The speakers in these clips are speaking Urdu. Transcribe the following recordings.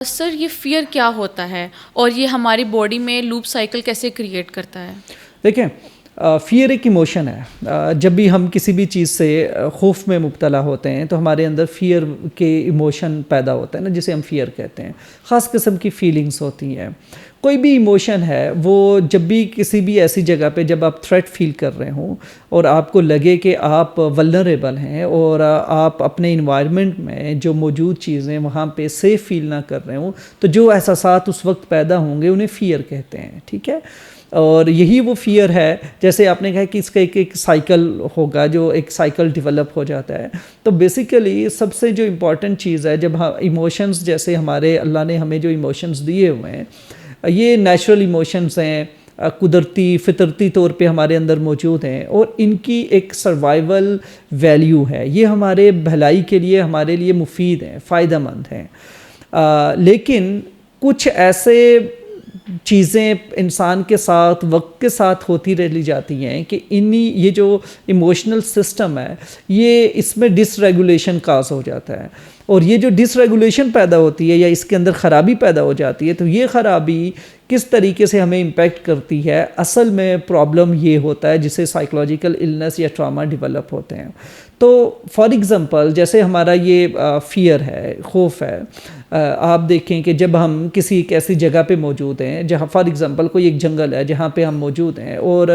سر یہ فیئر کیا ہوتا ہے اور یہ ہماری باڈی میں لوپ سائیکل کیسے کریٹ کرتا ہے؟ دیکھیں، فیئر ایک ایموشن ہے. جب بھی ہم کسی بھی چیز سے خوف میں مبتلا ہوتے ہیں تو ہمارے اندر فیئر کے ایموشن پیدا ہوتا ہے نا، جسے ہم فیئر کہتے ہیں. خاص قسم کی فیلنگز ہوتی ہیں. کوئی بھی ایموشن ہے وہ جب بھی کسی بھی ایسی جگہ پہ جب آپ تھریٹ فیل کر رہے ہوں اور آپ کو لگے کہ آپ ولنریبل ہیں اور آپ اپنے انوائرمنٹ میں جو موجود چیزیں وہاں پہ سیف فیل نہ کر رہے ہوں، تو جو احساسات اس وقت پیدا ہوں گے انہیں فیئر کہتے ہیں. ٹھیک ہے، اور یہی وہ فیئر ہے. جیسے آپ نے کہا کہ اس کا ایک سائیکل ہوگا، جو ایک سائیکل ڈیولپ ہو جاتا ہے. تو بیسیکلی سب سے جو امپورٹنٹ چیز ہے، جب ایموشنز، جیسے ہمارے اللہ نے ہمیں جو ایموشنز دیے ہوئے ہیں، یہ نیچرل ایموشنز ہیں، قدرتی فطرتی طور پہ ہمارے اندر موجود ہیں، اور ان کی ایک سروائیول ویلیو ہے. یہ ہمارے بھلائی کے لیے، ہمارے لیے مفید ہیں، فائدہ مند ہیں. لیکن کچھ ایسے چیزیں انسان کے ساتھ وقت کے ساتھ ہوتی رہ جاتی ہیں کہ یہ جو ایموشنل سسٹم ہے، یہ اس میں ڈس ریگولیشن کاز ہو جاتا ہے. اور یہ جو ڈس ریگولیشن پیدا ہوتی ہے یا اس کے اندر خرابی پیدا ہو جاتی ہے، تو یہ خرابی کس طریقے سے ہمیں امپیکٹ کرتی ہے؟ اصل میں پرابلم یہ ہوتا ہے جسے سائیکولوجیکل النس یا ٹراما ڈیولپ ہوتے ہیں. تو فار ایگزامپل جیسے ہمارا یہ فیئر ہے، خوف ہے، آپ دیکھیں کہ جب ہم کسی ایک ایسی جگہ پہ موجود ہیں جہاں فار ایگزامپل کوئی ایک جنگل ہے جہاں پہ ہم موجود ہیں اور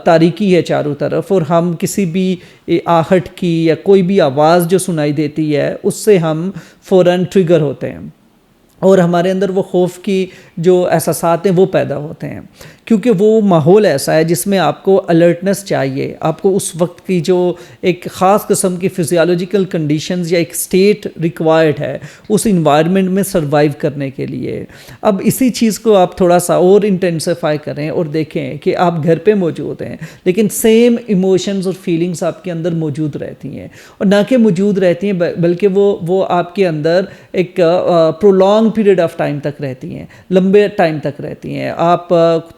تاریکی ہے چاروں طرف، اور ہم کسی بھی آہٹ کی یا کوئی بھی آواز جو سنائی دیتی ہے اس سے ہم فوراً ٹریگر ہوتے ہیں، اور ہمارے اندر وہ خوف کی جو احساسات ہیں وہ پیدا ہوتے ہیں، کیونکہ وہ ماحول ایسا ہے جس میں آپ کو الرٹنس چاہیے. آپ کو اس وقت کی جو ایک خاص قسم کی فزیولوجیکل کنڈیشنز یا ایک سٹیٹ ریکوائرڈ ہے اس انوائرمنٹ میں سروائیو کرنے کے لیے. اب اسی چیز کو آپ تھوڑا سا اور انٹینسیفائی کریں اور دیکھیں کہ آپ گھر پہ موجود ہیں لیکن سیم ایموشنز اور فیلنگز آپ کے اندر موجود رہتی ہیں، اور نہ کہ موجود رہتی ہیں بلکہ وہ آپ کے اندر ایک پرولونگ پیریڈ آف ٹائم تک رہتی ہیں، لمبے ٹائم تک رہتی ہیں. آپ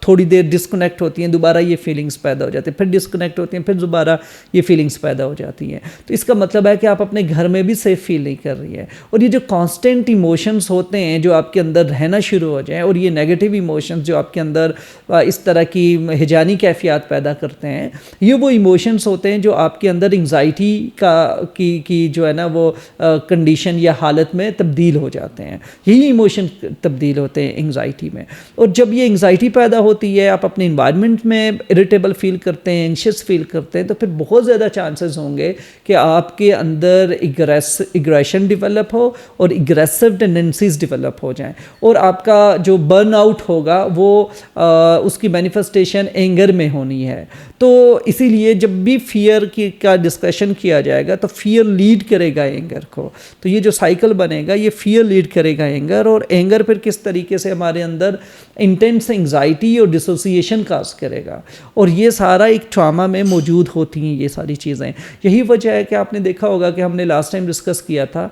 تھوڑی دیر ڈسکنیکٹ ہوتی ہیں، دوبارہ یہ فیلنگز پیدا ہو جاتی ہیں، پھر ڈسکنیکٹ ہوتی ہیں، پھر دوبارہ یہ فیلنگز پیدا ہو جاتی ہیں. تو اس کا مطلب ہے کہ آپ اپنے گھر میں بھی سیف فیل نہیں کر رہی ہے. اور یہ جو کانسٹنٹ ایموشنز ہوتے ہیں جو آپ کے اندر رہنا شروع ہو جائیں، اور یہ نیگیٹو ایموشنز جو آپ کے اندر اس طرح کی ہیجانی کیفیات پیدا کرتے ہیں، یہ وہ ایموشنز ہوتے ہیں جو آپ کے اندر انگزائٹی کی جو ہے نا وہ کنڈیشن یا حالت میں تبدیل ہو جاتے ہیں. یہی ایموشن تبدیل ہوتے ہیں انگزائٹی میں. اور جب یہ انگزائٹی پیدا ہوتی ہے، آپ اپنے انوائرمنٹ میں اریٹیبل فیل کرتے ہیں، انشیس فیل کرتے ہیں، تو پھر بہت زیادہ چانسز ہوں گے کہ آپ کے اندر اگریشن ڈیولپ ہو اور اگریسو ٹینڈنسیز ڈیولپ ہو جائیں، اور آپ کا جو برن آؤٹ ہوگا وہ اس کی مینیفیسٹیشن اینگر میں ہونی ہے. تو اسی لیے جب بھی فیئر کا ڈسکشن کیا جائے گا تو فیئر لیڈ کرے گا اینگر کو. تو یہ جو سائیکل بنے گا یہ فیئر لیڈ کرے گا اینگر، اور اینگر پھر کس طریقے سے ہمارے اندر انٹینس انگزائٹی اور ڈسوسیشن کاز کرے گا. اور یہ سارا ایک ٹراما میں موجود ہوتی ہیں یہ ساری چیزیں. یہی وجہ ہے کہ آپ نے دیکھا ہوگا کہ ہم نے لاسٹ ٹائم ڈسکس کیا تھا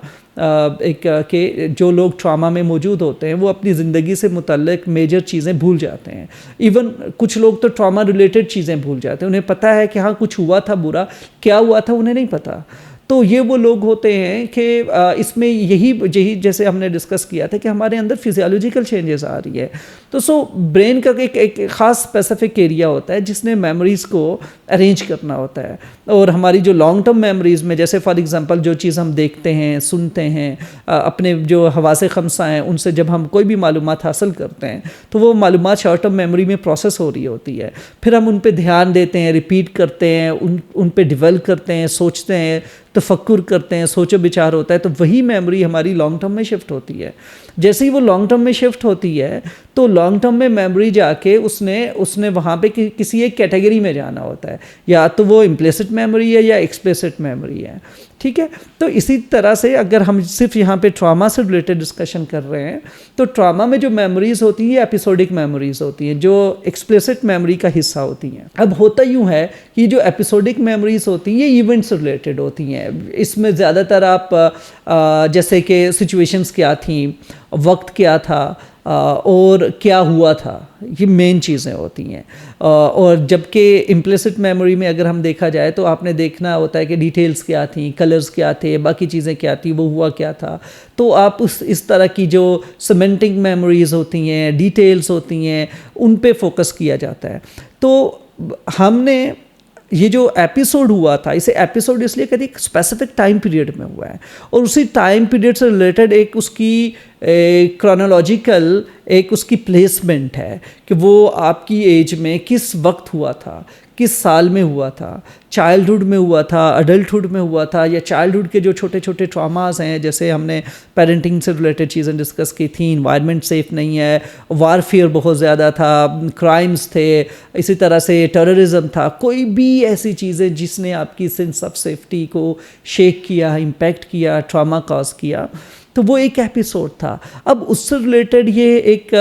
کہ جو لوگ ٹراما میں موجود ہوتے ہیں وہ اپنی زندگی سے متعلق میجر چیزیں بھول جاتے ہیں. ایون کچھ لوگ تو ٹراما ریلیٹڈ چیزیں بھول جاتے ہیں، انہیں پتہ ہے کہ ہاں کچھ ہوا تھا برا، کیا ہوا تھا انہیں نہیں پتہ. تو یہ وہ لوگ ہوتے ہیں کہ اس میں یہی جیسے ہم نے ڈسکس کیا تھا کہ ہمارے اندر فزیولوجیکل چینجز آ رہی ہے. تو برین کا ایک خاص اسپیسیفک ایریا ہوتا ہے جس نے میموریز کو ارینج کرنا ہوتا ہے. اور ہماری جو لانگ ٹرم میموریز میں، جیسے فار ایگزامپل جو چیز ہم دیکھتے ہیں، سنتے ہیں، اپنے جو حواس خمسہ ہیں ان سے جب ہم کوئی بھی معلومات حاصل کرتے ہیں تو وہ معلومات شارٹ ٹرم میموری میں پروسیس ہو رہی ہوتی ہے. پھر ہم ان پہ دھیان دیتے ہیں، ریپیٹ کرتے ہیں، ان پہ ڈیولپ کرتے ہیں، سوچتے ہیں، تفکر کرتے ہیں، سوچ و بچار ہوتا ہے، تو وہی میموری ہماری لانگ ٹرم میں شفٹ ہوتی ہے. جیسے ہی وہ لانگ ٹرم میں شفٹ ہوتی ہے تو لانگ ٹرم میں میموری جا کے اس نے وہاں پہ کسی ایک کیٹیگری میں جانا ہوتا ہے، یا تو وہ امپلیسٹ میموری ہے یا ایکسپلیسٹ میموری ہے. ٹھیک ہے، تو اسی طرح سے اگر ہم صرف یہاں پہ ٹراما سے ریلیٹڈ ڈسکشن کر رہے ہیں تو ٹراما میں جو میموریز ہوتی ہیں یہ ایپیسوڈک میموریز ہوتی ہیں جو ایکسپلیسٹ میموری کا حصہ ہوتی ہیں. اب ہوتا یوں ہے کہ جو ایپیسوڈک میموریز ہوتی ہیں یہ ایونٹس ریلیٹڈ ہوتی ہیں. اس میں زیادہ تر آپ جیسے کہ سچویشنز کیا تھیں وقت کیا تھا اور کیا ہوا تھا، یہ مین چیزیں ہوتی ہیں. اور جبکہ امپلیسٹ میموری میں اگر ہم دیکھا جائے تو آپ نے دیکھنا ہوتا ہے کہ ڈیٹیلز کیا تھیں، کلرز کیا تھے، باقی چیزیں کیا تھیں، وہ ہوا کیا تھا. تو آپ اس طرح کی جو سیمنٹک میموریز ہوتی ہیں، ڈیٹیلز ہوتی ہیں، ان پہ فوکس کیا جاتا ہے. تو ہم نے یہ جو ایپیسوڈ ہوا تھا، اسے ایپیسوڈ اس لیے کہتے ہیں ایک اسپیسیفک ٹائم پیریڈ میں ہوا ہے، اور اسی ٹائم پیریڈ سے ریلیٹڈ ایک اس کی کرونالوجیکل ایک اس کی پلیسمنٹ ہے کہ وہ آپ کی ایج میں کس وقت ہوا تھا، کس سال میں ہوا تھا، چائلڈہڈ میں ہوا تھا، اڈلٹہڈ میں ہوا تھا، یا چائلڈہڈ کے جو چھوٹے چھوٹے ٹراماز ہیں، جیسے ہم نے پیرنٹنگ سے ریلیٹڈ چیزیں ڈسکس کی تھیں، انوائرمنٹ سیف نہیں ہے، وارفیئر بہت زیادہ تھا، کرائمز تھے، اسی طرح سے ٹیررزم تھا، کوئی بھی ایسی چیزیں جس نے آپ کی سینس آف سیفٹی کو شیک کیا، امپیکٹ کیا، ٹراما کاز کیا، تو وہ ایک ایپیسوڈ تھا. اب اس سے ریلیٹڈ یہ ایک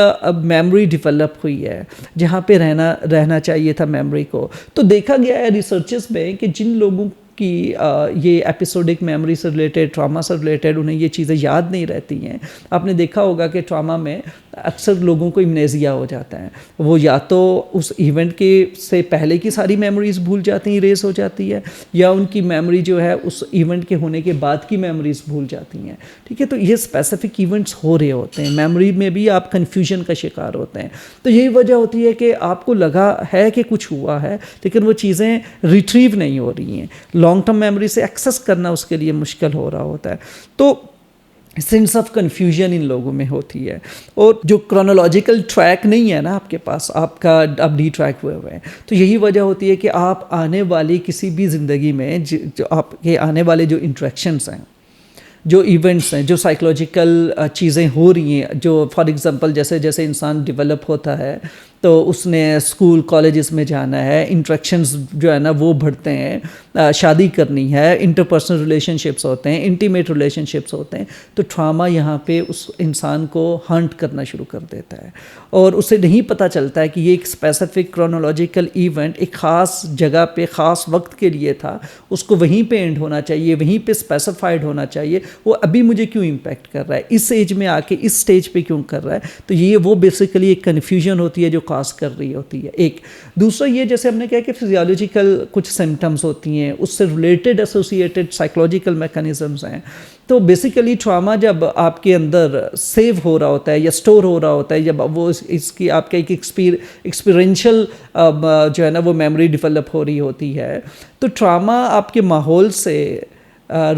میموری ڈیولپ ہوئی ہے جہاں پہ رہنا چاہیے تھا میموری کو. تو دیکھا گیا ہے ریسرچز میں کہ جن لوگوں کی یہ ایپیسوڈک میموری سے ریلیٹڈ، ٹراما سے ریلیٹڈ، انہیں یہ چیزیں یاد نہیں رہتی ہیں. آپ نے دیکھا ہوگا کہ ٹراما میں اکثر لوگوں کو امنیزیا ہو جاتا ہے، وہ یا تو اس ایونٹ کے سے پہلے کی ساری میموریز بھول جاتی ہیں، اریز ہو جاتی ہے، یا ان کی میموری جو ہے اس ایونٹ کے ہونے کے بعد کی میموریز بھول جاتی ہیں. ٹھیک ہے، تو یہ اسپیسیفک ایونٹس ہو رہے ہوتے ہیں، میموری میں بھی آپ کنفیوژن کا شکار ہوتے ہیں. تو یہی وجہ ہوتی ہے کہ آپ کو لگا ہے کہ کچھ ہوا ہے، لیکن وہ چیزیں ریٹریو نہیں ہو رہی ہیں، لانگ ٹرم میموری سے ایکسیس کرنا اس کے لیے مشکل ہو رہا ہوتا ہے. تو سینس آف کنفیوژن ان لوگوں میں ہوتی ہے، اور جو کرونالوجیکل ٹریک نہیں ہے نا آپ کے پاس، آپ کا آپ ڈی ٹریک ہوئے ہوئے ہیں. تو یہی وجہ ہوتی ہے کہ آپ آنے والی کسی بھی زندگی میں جو آپ کے آنے والے جو انٹریکشنس ہیں، جو ایونٹس ہیں، جو سائیکلوجیکل چیزیں ہو رہی ہیں، جو فار ایگزامپل جیسے جیسے انسان ڈیولپ ہوتا ہے تو اس نے اسکول کالجز میں جانا ہے، انٹریکشنز جو ہے نا وہ بڑھتے ہیں، شادی کرنی ہے، انٹرپرسنل ریلیشن شپس ہوتے ہیں، انٹیمیٹ ریلیشن شپس ہوتے ہیں. تو ٹراما یہاں پہ اس انسان کو ہانٹ کرنا شروع کر دیتا ہے، اور اسے نہیں پتہ چلتا ہے کہ یہ ایک اسپیسیفک کرونالوجیکل ایونٹ ایک خاص جگہ پہ خاص وقت کے لیے تھا، اس کو وہیں پہ اینڈ ہونا چاہیے، وہیں پہ اسپیسیفائڈ ہونا چاہیے، وہ ابھی مجھے کیوں امپیکٹ کر رہا ہے، اس ایج میں آ کے اس سٹیج پہ کیوں کر رہا ہے. تو یہ وہ بیسیکلی ایک کنفیوژن ہوتی ہے جو کاز کر رہی ہوتی ہے. ایک دوسرا یہ جیسے ہم نے کہا کہ فزیولوجیکل کچھ سمٹمز ہوتی ہیں، اس سے ریلیٹڈ ایسوسیٹڈ سائیکلوجیکل میکانزمز ہیں. تو بیسیکلی ٹراما جب آپ کے اندر سیو ہو رہا ہوتا ہے یا سٹور ہو رہا ہوتا ہے، جب وہ اس کی آپ کا ایک ایکسپیرینشل جو ہے نا وہ میموری ڈیولپ ہو رہی ہوتی ہے، تو ٹراما آپ کے ماحول سے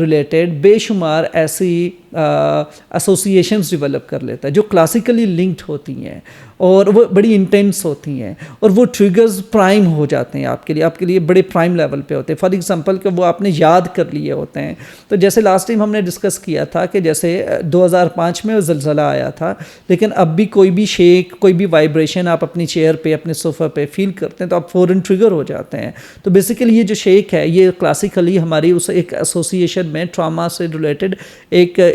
ریلیٹڈ بے شمار ایسی ایسوسیشنز ڈیولپ کر لیتا ہے جو کلاسیکلی لنکڈ ہوتی ہیں، اور وہ بڑی انٹینس ہوتی ہیں، اور وہ ٹریگرز پرائم ہو جاتے ہیں آپ کے لیے بڑے پرائم لیول پہ ہوتے ہیں. فار ایگزامپل کہ وہ آپ نے یاد کر لیے ہوتے ہیں. تو جیسے لاسٹ ٹائم ہم نے ڈسکس کیا تھا کہ جیسے 2005 میں زلزلہ آیا تھا، لیکن اب بھی کوئی بھی شیک، کوئی بھی وائبریشن آپ اپنی چیئر پہ، اپنے صوفہ پہ فیل کرتے ہیں تو آپ فوراً ٹریگر ہو جاتے ہیں. تو بیسیکلی یہ جو شیک ہے یہ کلاسیکلی ہماری اس ایک ایسوسیشن میں ٹراما سے ریلیٹڈ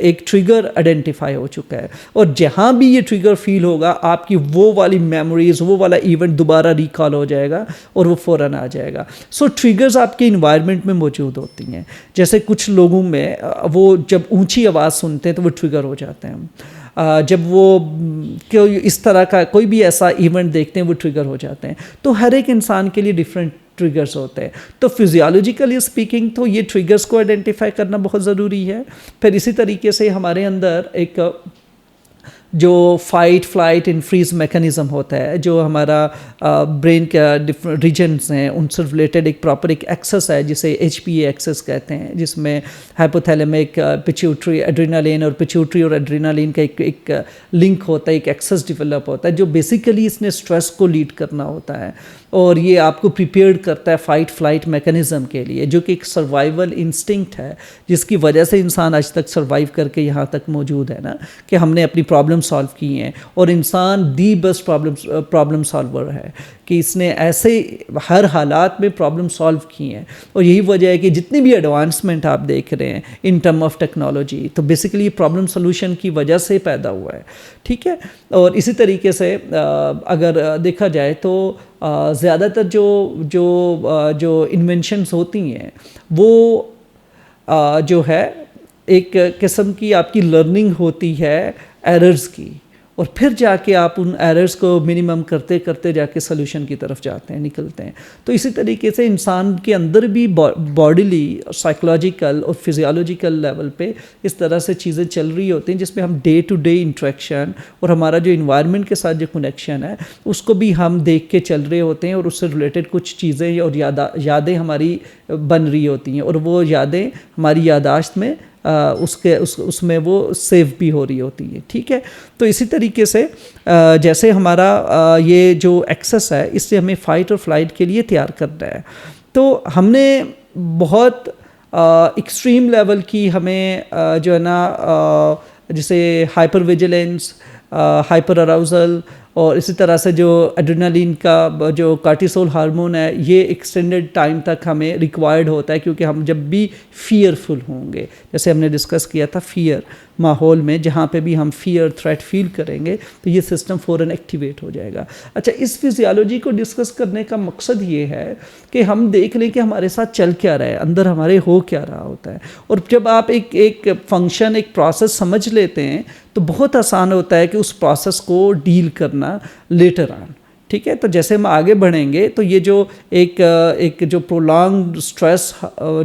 ایک ٹریگر آئیڈینٹیفائی ہو چکا ہے، اور جہاں بھی یہ ٹریگر فیل ہوگا آپ کی وہ والی میموریز، وہ والا ایونٹ دوبارہ ریکال ہو جائے گا اور وہ فوراً آ جائے گا. سو ٹریگرز آپ کے انوائرمنٹ میں موجود ہوتی ہیں. جیسے کچھ لوگوں میں وہ جب اونچی آواز سنتے ہیں تو وہ ٹریگر ہو جاتے ہیں، جب وہ اس طرح کا کوئی بھی ایسا ایونٹ دیکھتے ہیں وہ ٹریگر ہو جاتے ہیں. تو ہر ایک انسان کے لیے ڈفرینٹ ٹریگرز ہوتے ہیں. تو فزیولوجیکلی اسپیکنگ تو یہ ٹریگرز کو آئیڈینٹیفائی کرنا بہت ضروری ہے. پھر اسی طریقے سے ہمارے اندر ایک جو fight flight and phrase mechanism ہوتا ہے، جو ہمارا برین کا ڈفرنٹ ریجنس ہیں ان سے ریلیٹڈ ایک پراپر ایک ایکسس ہے جسے ایچ پی اے ایکسس کہتے ہیں، جس میں ہائپوتھیلیمک، پیچیوٹری، ایڈرینالین، اور پیچیوٹری اور ایڈرینالین کا ایک لنک ہوتا ہے، ایک ایکسس ڈیولپ ہوتا ہے جو بیسیکلی اس نے اسٹریس کو لیڈ کرنا ہوتا ہے، اور یہ آپ کو پریپیئرڈ کرتا ہے فائٹ فلائٹ میکانزم کے لیے، جو کہ ایک سروائیول انسٹنکٹ ہے جس کی وجہ سے انسان آج تک سروائیو کر کے یہاں تک موجود ہے نا، کہ ہم نے اپنی پرابلم سالو کی ہیں. اور انسان دی بیسٹ پرابلم سالور ہے کہ اس نے ایسے ہر حالات میں پرابلم سالو کی ہیں. اور یہی وجہ ہے کہ جتنی بھی ایڈوانسمنٹ آپ دیکھ رہے ہیں ان ٹرم آف ٹیکنالوجی، تو بیسیکلی پرابلم سولوشن کی وجہ سے پیدا ہوا ہے. ٹھیک ہے، اور اسی طریقے سے اگر دیکھا جائے تو زیادہ تر جو انوینشنز ہوتی ہیں وہ جو ہے ایک قسم کی آپ کی لرننگ ہوتی ہے ایررز کی، اور پھر جا کے آپ ان ایررز کو منیمم کرتے کرتے جا کے سلوشن کی طرف جاتے ہیں، نکلتے ہیں. تو اسی طریقے سے انسان کے اندر بھی باڈیلی، سائیکولوجیکل اور فزیولوجیکل لیول پہ اس طرح سے چیزیں چل رہی ہوتی ہیں جس میں ہم ڈے ٹو ڈے انٹریکشن اور ہمارا جو انوائرمنٹ کے ساتھ جو کنیکشن ہے اس کو بھی ہم دیکھ کے چل رہے ہوتے ہیں، اور اس سے ریلیٹڈ کچھ چیزیں اور یادیں ہماری بن رہی ہوتی ہیں، اور وہ یادیں ہماری یادداشت میں اس میں وہ سیو بھی ہو رہی ہوتی ہے. ٹھیک ہے. تو اسی طریقے سے جیسے ہمارا یہ جو ایکسس ہے اس سے ہمیں فائٹ اور فلائٹ کے لیے تیار کرنا ہے. تو ہم نے بہت ایکسٹریم لیول کی ہمیں جو ہے نا جسے ہائپر ویجیلنس، ہائپر اراؤزل، اور اسی طرح سے جو ایڈرینالین کا جو کارٹیسول ہارمون ہے یہ ایکسٹینڈڈ ٹائم تک ہمیں ریکوائرڈ ہوتا ہے، کیونکہ ہم جب بھی فیئرفل ہوں گے، جیسے ہم نے ڈسکس کیا تھا فیئر ماحول میں جہاں پہ بھی ہم فیئر تھریٹ فیل کریں گے تو یہ سسٹم فوراً ایکٹیویٹ ہو جائے گا. اچھا، اس فزیالوجی کو ڈسکس کرنے کا مقصد یہ ہے کہ ہم دیکھ لیں کہ ہمارے ساتھ چل کیا رہا ہے، اندر ہمارے ہو کیا رہا ہوتا ہے. اور جب آپ ایک فنکشن، ایک پروسیس سمجھ لیتے ہیں تو بہت آسان ہوتا ہے کہ اس پروسیس کو ڈیل کرنا لیٹر آن. ٹھیک ہے. تو جیسے ہم آگے بڑھیں گے تو یہ جو ایک جو پرولانگڈ اسٹریس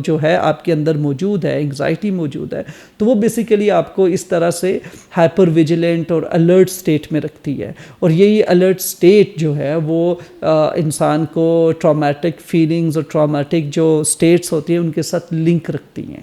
جو ہے آپ کے اندر موجود ہے، انگزائٹی موجود ہے، تو وہ بیسیکلی آپ کو اس طرح سے ہائپر ویجیلنٹ اور الرٹ سٹیٹ میں رکھتی ہے. اور یہی الرٹ سٹیٹ جو ہے وہ انسان کو ٹرامیٹک فیلنگز اور ٹرامیٹک جو سٹیٹس ہوتی ہیں ان کے ساتھ لنک رکھتی ہیں.